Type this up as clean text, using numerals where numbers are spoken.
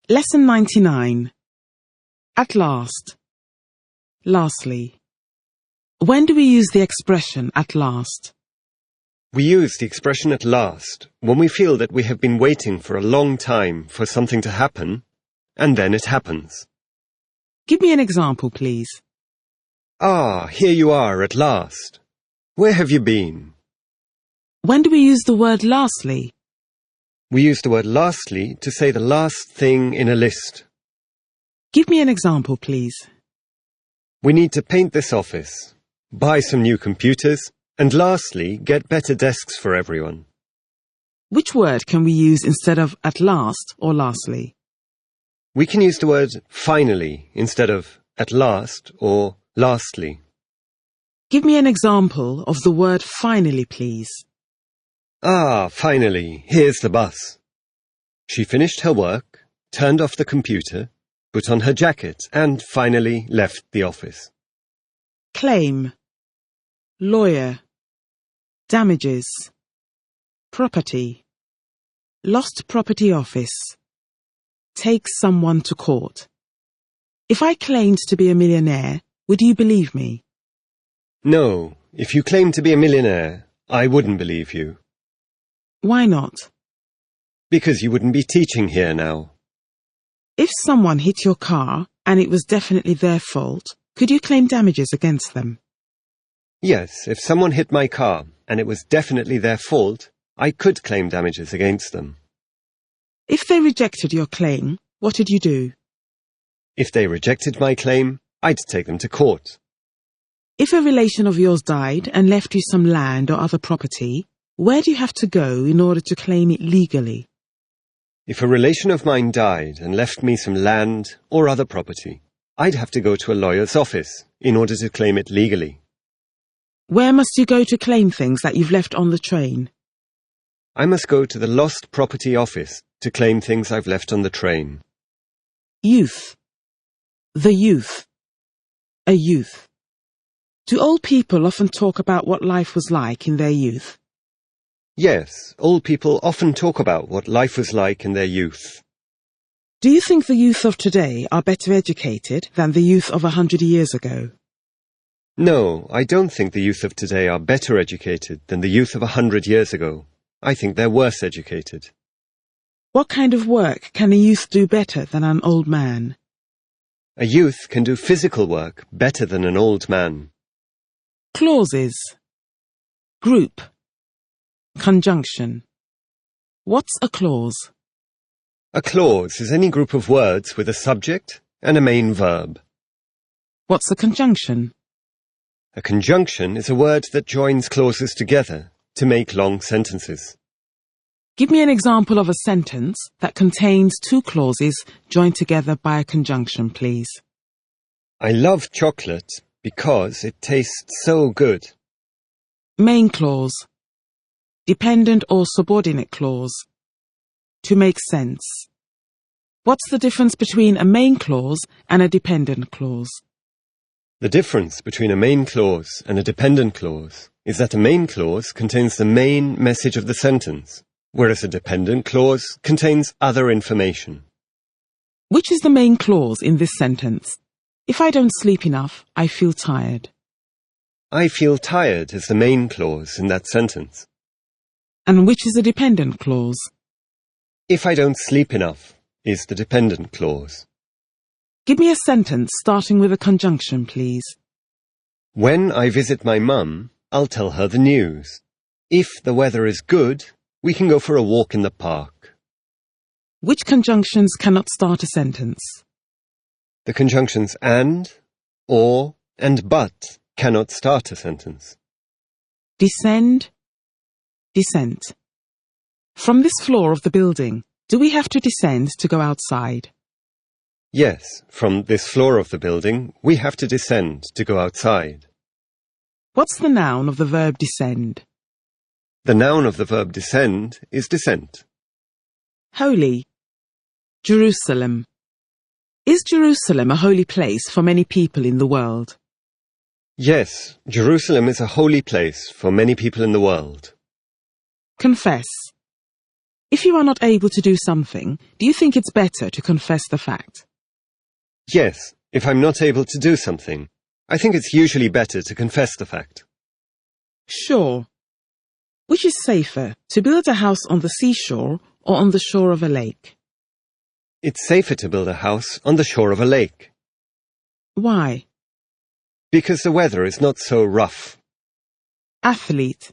Lesson 99. At last. Lastly. When do we use the expression at last? We use the expression at last when we feel that we have been waiting for a long time for something to happen, and then it happens. Give me an example, please. Ah, here you are at last. Where have you been? When do we use the word lastly? We use the word lastly to say the last thing in a list. Give me an example, please. We need to paint this office, buy some new computers, and lastly, get better desks for everyone. Which word can we use instead of at last or lastly? We can use the word finally instead of at last or lastly. Give me an example of the word finally, please. Ah, finally, here's the bus. She finished her work, turned off the computer, put on her jacket, and finally left the office. Claim. Lawyer. Damages. Property. Lost property office. Take someone to court. If I claimed to be a millionaire, would you believe me? No, if you claim to be a millionaire, I wouldn't believe you. Why not? Because you wouldn't be teaching here now. If someone hit your car and it was definitely their fault, could you claim damages against them? Yes, if someone hit my car and it was definitely their fault, I could claim damages against them. If they rejected your claim, what did you do? If they rejected my claim, I'd take them to court. If a relation of yours died and left you some land or other property, where do you have to go in order to claim it legally? If a relation of mine died and left me some land or other property, I'd have to go to a lawyer's office in order to claim it legally. Where must you go to claim things that you've left on the train? I must go to the lost property office to claim things I've left on the train. Youth. The youth. A youth. Do old people often talk about what life was like in their youth? Yes, old people often talk about what life was like in their youth. Do you think the youth of today are better educated than the youth of 100 years ago? No, I don't think the youth of today are better educated than the youth of 100 years ago. I think they're worse educated. What kind of work can a youth do better than an old man? A youth can do physical work better than an old man. Clauses. Group. Conjunction. What's a clause? A clause is any group of words with a subject and a main verb. What's a conjunction? A conjunction is a word that joins clauses together to make long sentences. Give me an example of a sentence that contains two clauses joined together by a conjunction, please. I love chocolate because it tastes so good. Main clause. Dependent or subordinate clause. To make sense. What's the difference between a main clause and a dependent clause? The difference between a main clause and a dependent clause is that a main clause contains the main message of the sentence, whereas a dependent clause contains other information. Which is the main clause in this sentence? If I don't sleep enough, I feel tired. I feel tired is the main clause in that sentence. And which is the dependent clause? If I don't sleep enough is the dependent clause. Give me a sentence starting with a conjunction, please. When I visit my mum, I'll tell her the news. If the weather is good, we can go for a walk in the park. Which conjunctions cannot start a sentence? The conjunctions and, or, and but cannot start a sentence. Descend. Descent. From this floor of the building, do we have to descend to go outside? Yes, from this floor of the building, we have to descend to go outside. What's the noun of the verb descend? The noun of the verb descend is descent. Holy. Jerusalem. Is Jerusalem a holy place for many people in the world? Yes, Jerusalem is a holy place for many people in the world. Confess. If you are not able to do something, do you think it's better to confess the fact? Yes, if I'm not able to do something, I think it's usually better to confess the fact. Sure. Which is safer, to build a house on the seashore or on the shore of a lake? It's safer to build a house on the shore of a lake. Why? Because the weather is not so rough. Athlete.